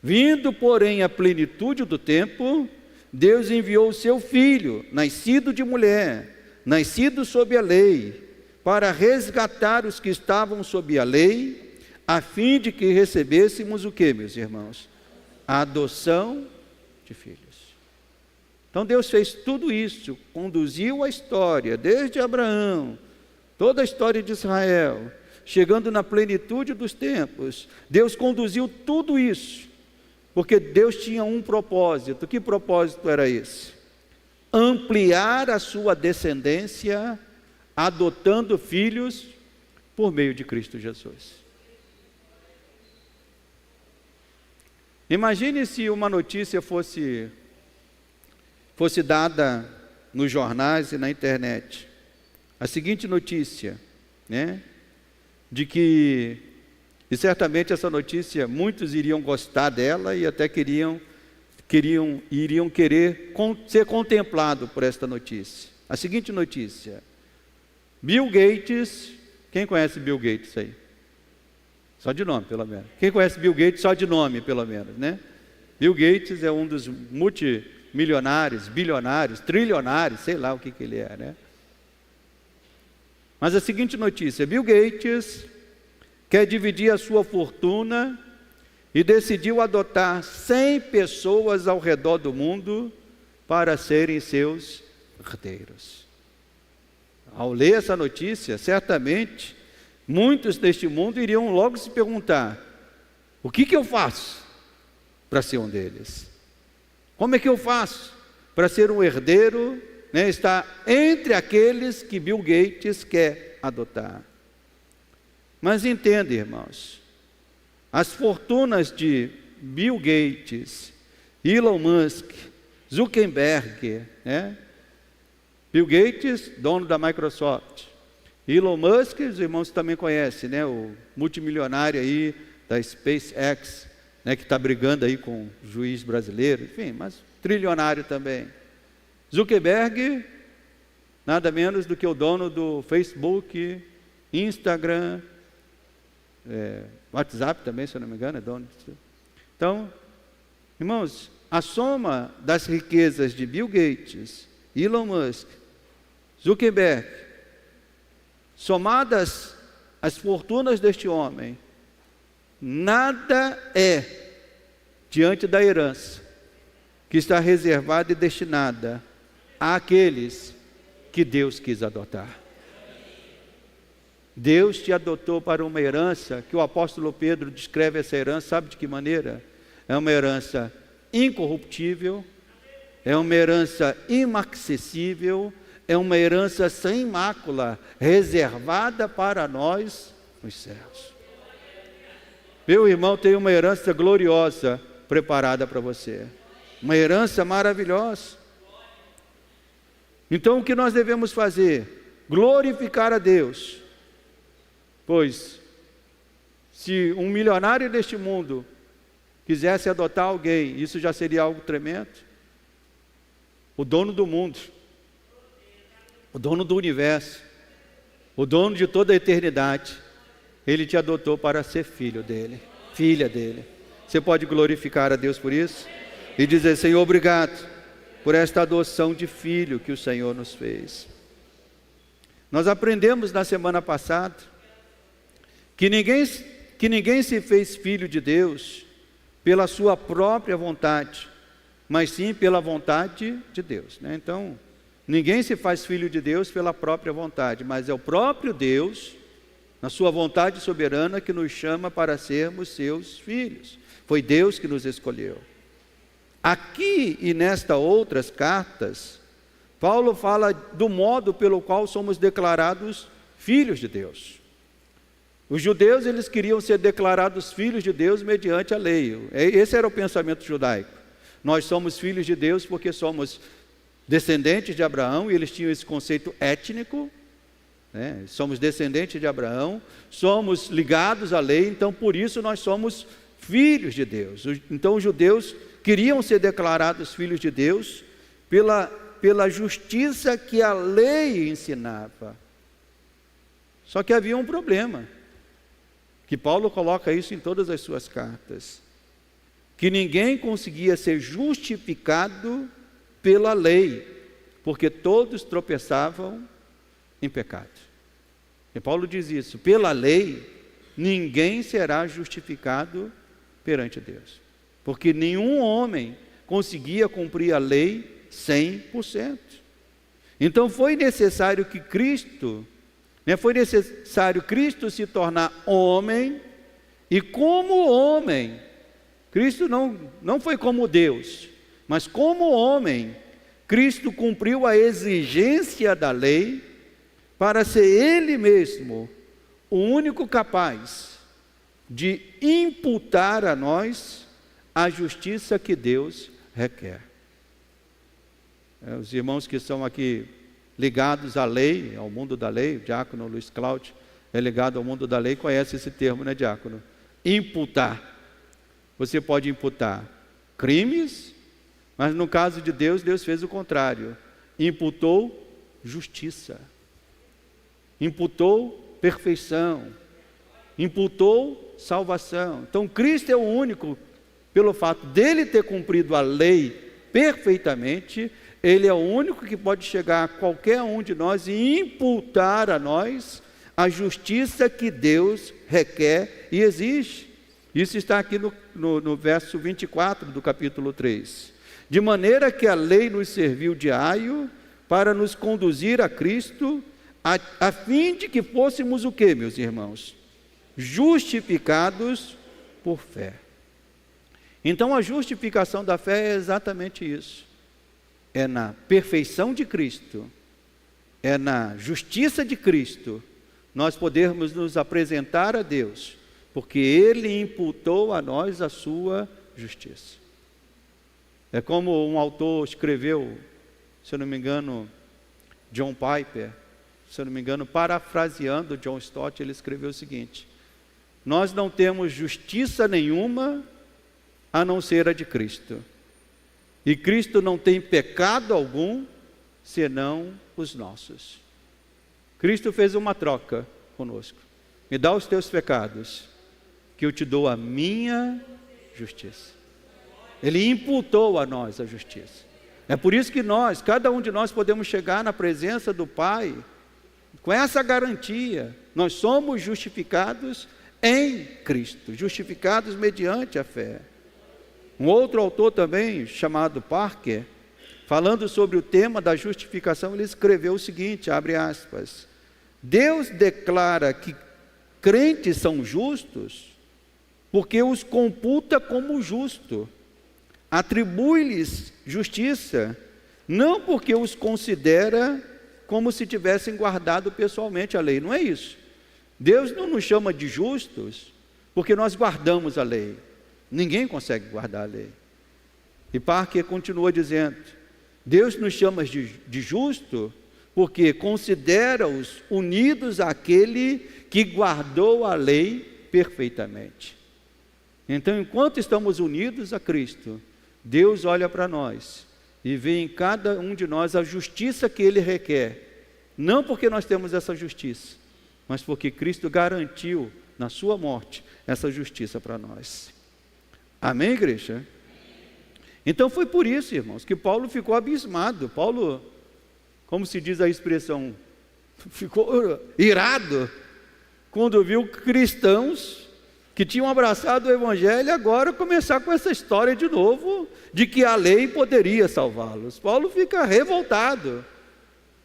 Vindo, porém, a plenitude do tempo, Deus enviou o seu Filho, nascido de mulher, nascido sob a lei, para resgatar os que estavam sob a lei, a fim de que recebêssemos o que, meus irmãos? A adoção de filhos. Então Deus fez tudo isso, conduziu a história, desde Abraão, toda a história de Israel, chegando na plenitude dos tempos. Deus conduziu tudo isso, porque Deus tinha um propósito. Que propósito era esse? Ampliar a sua descendência, adotando filhos por meio de Cristo Jesus. Imagine se uma notícia fosse dada nos jornais e na internet. A seguinte notícia, de que, e certamente essa notícia, muitos iriam gostar dela e até iriam querer ser contemplado por esta notícia. A seguinte notícia: Bill Gates, quem conhece Bill Gates aí? Só de nome, pelo menos. Quem conhece Bill Gates só de nome, pelo menos, né? Bill Gates é um dos multimilionários, bilionários, trilionários, sei lá o que ele é, né? Mas a seguinte notícia: Bill Gates quer dividir a sua fortuna e decidiu adotar 100 pessoas ao redor do mundo para serem seus herdeiros. Ao ler essa notícia, certamente, muitos neste mundo iriam logo se perguntar: o que eu faço para ser um deles? Como é que eu faço para ser um herdeiro, estar entre aqueles que Bill Gates quer adotar? Mas entenda, irmãos, as fortunas de Bill Gates, Elon Musk, Zuckerberg, Bill Gates, dono da Microsoft, Elon Musk, os irmãos também conhecem, o multimilionário aí da SpaceX, que está brigando aí com o juiz brasileiro, enfim, mas trilionário também. Zuckerberg, nada menos do que o dono do Facebook, Instagram, WhatsApp também, se eu não me engano, é dono. Então, irmãos, a soma das riquezas de Bill Gates, Elon Musk, Zuckerberg, somadas as fortunas deste homem, nada é diante da herança que está reservada e destinada àqueles que Deus quis adotar. Deus te adotou para uma herança que o apóstolo Pedro descreve essa herança, sabe de que maneira? É uma herança incorruptível, é uma herança inacessível, é uma herança sem mácula, reservada para nós nos céus. Meu irmão tem uma herança gloriosa preparada para você, uma herança maravilhosa. Então o que nós devemos fazer? Glorificar a Deus, pois se um milionário deste mundo quisesse adotar alguém, isso já seria algo tremendo. O dono do mundo, o dono do universo, o dono de toda a eternidade, ele te adotou para ser filho dele, filha dele. Você pode glorificar a Deus por isso? E dizer: Senhor, obrigado por esta adoção de filho que o Senhor nos fez. Nós aprendemos na semana passada que ninguém se fez filho de Deus pela sua própria vontade, mas sim pela vontade de Deus, Então, ninguém se faz filho de Deus pela própria vontade, mas é o próprio Deus na sua vontade soberana, que nos chama para sermos seus filhos. Foi Deus que nos escolheu. Aqui e nestas outras cartas, Paulo fala do modo pelo qual somos declarados filhos de Deus. Os judeus, eles queriam ser declarados filhos de Deus mediante a lei. Esse era o pensamento judaico. Nós somos filhos de Deus porque somos descendentes de Abraão, e eles tinham esse conceito étnico, né? Somos descendentes de Abraão, somos ligados à lei, então por isso nós somos filhos de Deus. Então os judeus queriam ser declarados filhos de Deus pela justiça que a lei ensinava. Só que havia um problema, que Paulo coloca isso em todas as suas cartas, que ninguém conseguia ser justificado pela lei, porque todos tropeçavam em pecado. E Paulo diz isso: pela lei, ninguém será justificado perante Deus, porque nenhum homem conseguia cumprir a lei 100%. Então foi necessário que Cristo se tornar homem, e como homem, Cristo não foi como Deus, mas como homem, Cristo cumpriu a exigência da lei para ser Ele mesmo o único capaz de imputar a nós a justiça que Deus requer. Os irmãos que são aqui ligados à lei, ao mundo da lei, o diácono Luiz Cláudio é ligado ao mundo da lei, conhece esse termo, né, diácono? Imputar. Você pode imputar crimes, mas no caso de Deus, Deus fez o contrário. Imputou justiça, imputou perfeição, imputou salvação. Então Cristo é o único, pelo fato dele ter cumprido a lei perfeitamente, ele é o único que pode chegar a qualquer um de nós e imputar a nós a justiça que Deus requer e exige. Isso está aqui no verso 24 do capítulo 3. De maneira que a lei nos serviu de aio para nos conduzir a Cristo, a fim de que fôssemos o quê, meus irmãos? Justificados por fé. Então a justificação da fé é exatamente isso. É na perfeição de Cristo, é na justiça de Cristo, nós podermos nos apresentar a Deus, porque Ele imputou a nós a sua justiça. É como um autor escreveu, se eu não me engano, John Piper, se eu não me engano, parafraseando John Stott, ele escreveu o seguinte: nós não temos justiça nenhuma a não ser a de Cristo, e Cristo não tem pecado algum senão os nossos. Cristo fez uma troca conosco: me dá os teus pecados, que eu te dou a minha justiça. Ele imputou a nós a justiça. É por isso que cada um de nós podemos chegar na presença do Pai com essa garantia: nós somos justificados em Cristo, justificados mediante a fé. Um outro autor também, chamado Parker, falando sobre o tema da justificação, ele escreveu o seguinte, abre aspas: Deus declara que crentes são justos porque os computa como justo, atribui-lhes justiça, não porque os considera como se tivessem guardado pessoalmente a lei. Não é isso. Deus não nos chama de justos porque nós guardamos a lei. Ninguém consegue guardar a lei. E Parker continua dizendo: Deus nos chama de justo porque considera-os unidos àquele que guardou a lei perfeitamente. Então, enquanto estamos unidos a Cristo, Deus olha para nós e vê em cada um de nós a justiça que Ele requer, não porque nós temos essa justiça, mas porque Cristo garantiu na sua morte essa justiça para nós. Amém, igreja? Então foi por isso, irmãos, que Paulo ficou abismado. Paulo, como se diz a expressão, ficou irado quando viu cristãos que tinham abraçado o Evangelho agora começar com essa história de novo, de que a lei poderia salvá-los. Paulo fica revoltado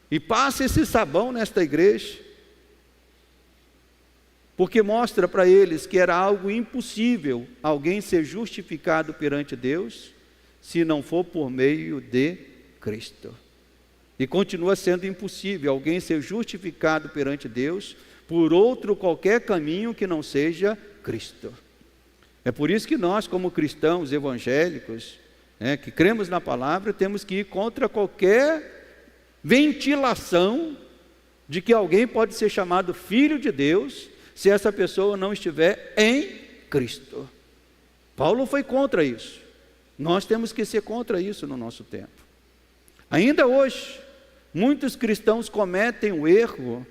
e passa esse sabão nesta igreja. porque mostra para eles que era algo impossível alguém ser justificado perante Deus, se não for por meio de Cristo. E continua sendo impossível alguém ser justificado perante Deus por outro qualquer caminho que não seja Cristo. É por isso que nós, como cristãos evangélicos, que cremos na palavra, temos que ir contra qualquer ventilação de que alguém pode ser chamado filho de Deus se essa pessoa não estiver em Cristo. Paulo foi contra isso. Nós temos que ser contra isso no nosso tempo. Ainda hoje, muitos cristãos cometem o erro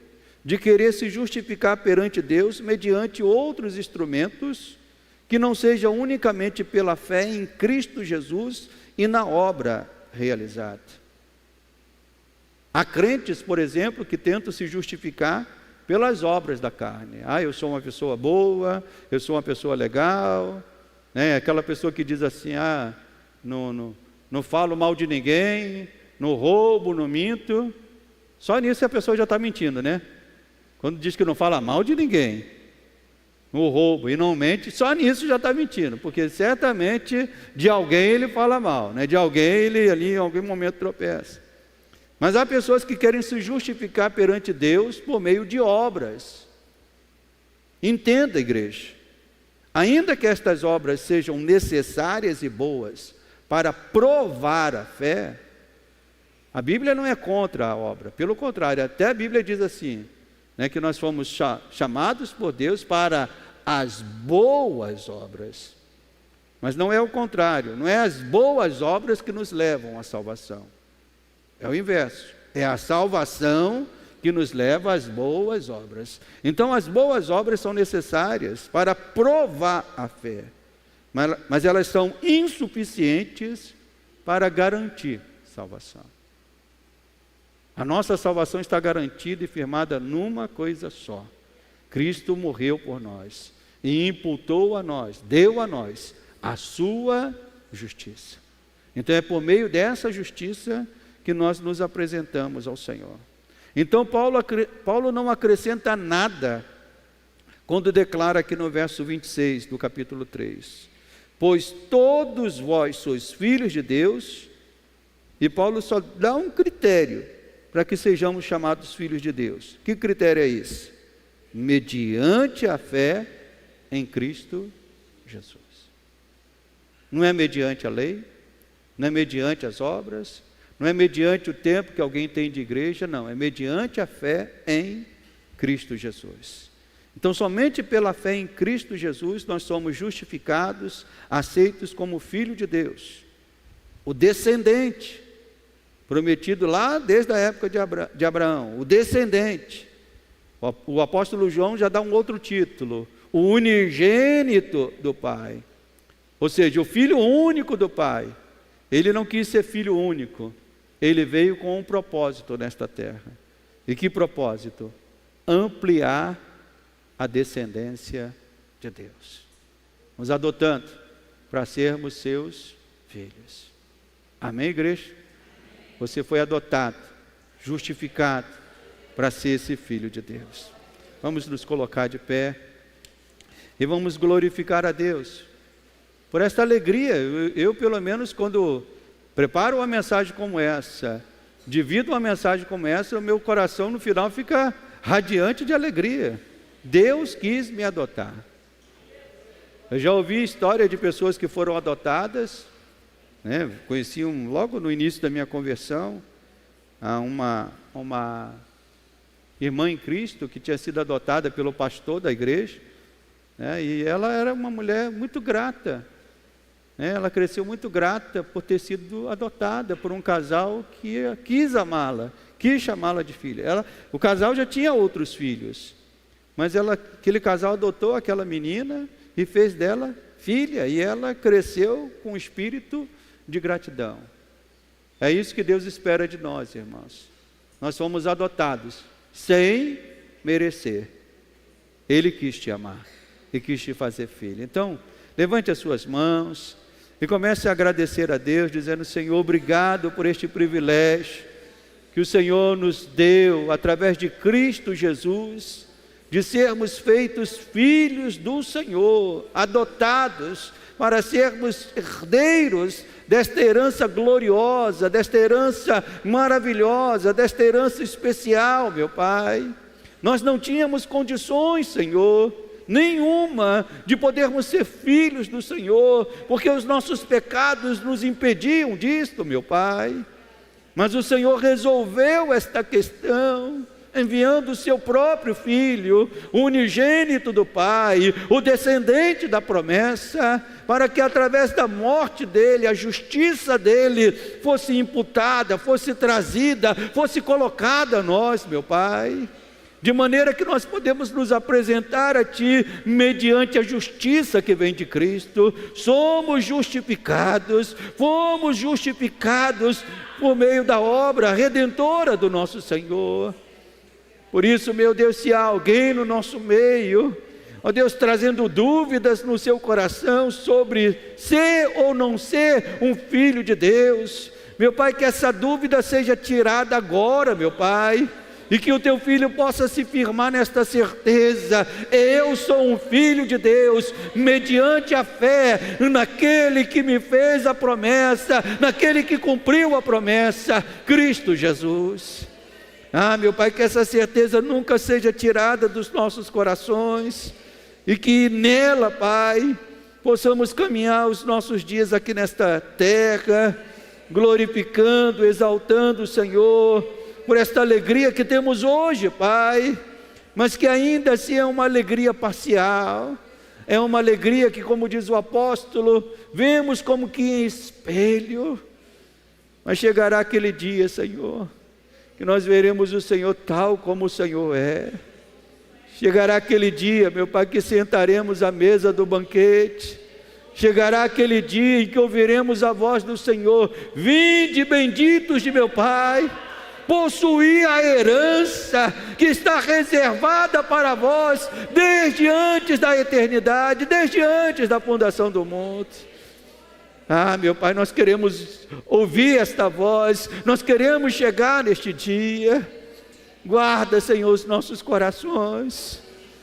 de querer se justificar perante Deus mediante outros instrumentos que não seja unicamente pela fé em Cristo Jesus e na obra realizada. Há crentes, por exemplo, que tentam se justificar pelas obras da carne. Eu sou uma pessoa boa, eu sou uma pessoa legal, aquela pessoa que diz assim, não falo mal de ninguém, não roubo, não minto. Só nisso a pessoa já está mentindo, né? Quando diz que não fala mal de ninguém, não roubo e não mente, só nisso já está mentindo, porque certamente de alguém ele fala mal, de alguém ele ali em algum momento tropeça. Mas há pessoas que querem se justificar perante Deus por meio de obras. Entenda, igreja, ainda que estas obras sejam necessárias e boas para provar a fé, a Bíblia não é contra a obra, pelo contrário, até a Bíblia diz assim, que nós fomos chamados por Deus para as boas obras. Mas não é o contrário, não é as boas obras que nos levam à salvação. É o inverso, é a salvação que nos leva às boas obras. Então as boas obras são necessárias para provar a fé, mas elas são insuficientes para garantir salvação. A nossa salvação está garantida e firmada numa coisa só: Cristo morreu por nós e imputou a nós, deu a nós a sua justiça. Então é por meio dessa justiça que nós nos apresentamos ao Senhor. Então Paulo não acrescenta nada quando declara aqui no verso 26 do capítulo 3, pois todos vós sois filhos de Deus, e Paulo só dá um critério para que sejamos chamados filhos de Deus. Que critério é esse? Mediante a fé em Cristo Jesus. Não é mediante a lei, não é mediante as obras, não é mediante o tempo que alguém tem de igreja, não, é mediante a fé em Cristo Jesus. Então, somente pela fé em Cristo Jesus, nós somos justificados, aceitos como filho de Deus, o descendente, prometido lá desde a época de Abraão, o descendente. O apóstolo João já dá um outro título, o unigênito do Pai, ou seja, o filho único do Pai. Ele não quis ser filho único, ele veio com um propósito nesta terra. E que propósito? Ampliar a descendência de Deus, nos adotando para sermos seus filhos. Amém, igreja? Você foi adotado, justificado para ser esse filho de Deus. Vamos nos colocar de pé e vamos glorificar a Deus por esta alegria. Eu pelo menos, quando preparo uma mensagem como essa, divido uma mensagem como essa, o meu coração no final fica radiante de alegria. Deus quis me adotar. Eu já ouvi história de pessoas que foram adotadas, conheci logo no início da minha conversão, uma irmã em Cristo que tinha sido adotada pelo pastor da igreja, e ela era uma mulher muito grata. Ela cresceu muito grata por ter sido adotada por um casal que quis amá-la, quis chamá-la de filha. O casal já tinha outros filhos, mas aquele casal adotou aquela menina e fez dela filha, e ela cresceu com um espírito de gratidão. É isso que Deus espera de nós, irmãos. Nós fomos adotados sem merecer. Ele quis te amar e quis te fazer filho. Então, levante as suas mãos e comece a agradecer a Deus, dizendo: Senhor, obrigado por este privilégio que o Senhor nos deu através de Cristo Jesus, de sermos feitos filhos do Senhor, adotados para sermos herdeiros desta herança gloriosa, desta herança maravilhosa, desta herança especial, meu Pai. Nós não tínhamos condições, Senhor, nenhuma, de podermos ser filhos do Senhor, porque os nossos pecados nos impediam disto, meu Pai. Mas o Senhor resolveu esta questão, enviando o seu próprio Filho, o unigênito do Pai, o descendente da promessa, para que através da morte dele, a justiça dele fosse imputada, fosse trazida, fosse colocada a nós, meu Pai. De maneira que nós podemos nos apresentar a Ti mediante a justiça que vem de Cristo. Somos justificados, fomos justificados por meio da obra redentora do nosso Senhor. Por isso, meu Deus, se há alguém no nosso meio, ó Deus, trazendo dúvidas no seu coração sobre ser ou não ser um filho de Deus, meu Pai, que essa dúvida seja tirada agora, meu Pai, e que o teu filho possa se firmar nesta certeza: eu sou um filho de Deus, mediante a fé naquele que me fez a promessa, naquele que cumpriu a promessa, Cristo Jesus. Meu Pai, que essa certeza nunca seja tirada dos nossos corações, e que nela, Pai, possamos caminhar os nossos dias aqui nesta terra, glorificando, exaltando o Senhor, por esta alegria que temos hoje, Pai, mas que ainda assim é uma alegria parcial, é uma alegria que, como diz o apóstolo, vemos como que em espelho, mas chegará aquele dia, Senhor, que nós veremos o Senhor tal como o Senhor é. Chegará aquele dia, meu Pai, que sentaremos à mesa do banquete. Chegará aquele dia em que ouviremos a voz do Senhor: vinde benditos de meu Pai, possuir a herança que está reservada para vós desde antes da eternidade, desde antes da fundação do mundo. Meu Pai, nós queremos ouvir esta voz, nós queremos chegar neste dia. Guarda, Senhor, os nossos corações,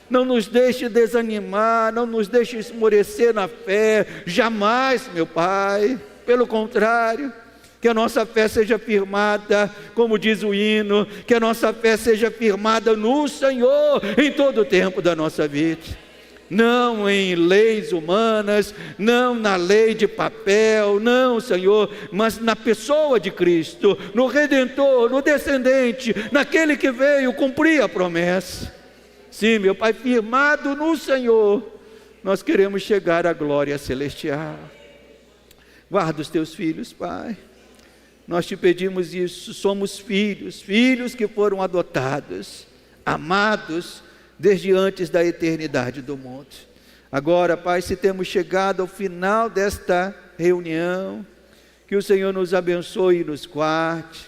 não nos deixe desanimar, não nos deixe esmorecer na fé, jamais, meu Pai. Pelo contrário, que a nossa fé seja firmada, como diz o hino, que a nossa fé seja firmada no Senhor em todo o tempo da nossa vida. Não em leis humanas, não na lei de papel, não, Senhor, mas na pessoa de Cristo, no Redentor, no descendente, naquele que veio cumprir a promessa. Sim, meu Pai, firmado no Senhor, nós queremos chegar à glória celestial. Guarda os teus filhos, Pai. Nós te pedimos isso, somos filhos, filhos que foram adotados, amados, desde antes da eternidade do mundo. Agora, Pai, se temos chegado ao final desta reunião, que o Senhor nos abençoe e nos guarde,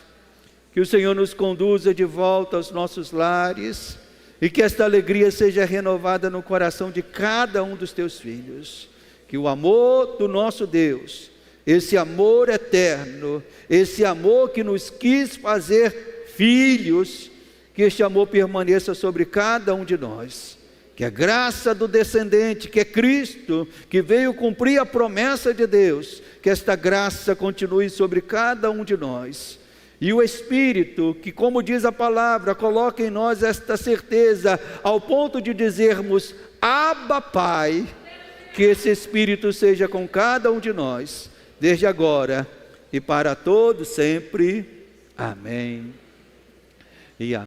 que o Senhor nos conduza de volta aos nossos lares, e que esta alegria seja renovada no coração de cada um dos teus filhos. Que o amor do nosso Deus, esse amor eterno, esse amor que nos quis fazer filhos, que este amor permaneça sobre cada um de nós. Que a graça do descendente, que é Cristo, que veio cumprir a promessa de Deus, que esta graça continue sobre cada um de nós. E o Espírito, que, como diz a palavra, coloca em nós esta certeza, ao ponto de dizermos: Abba, Pai. Que esse Espírito seja com cada um de nós, desde agora e para todos sempre. Amém. E amém.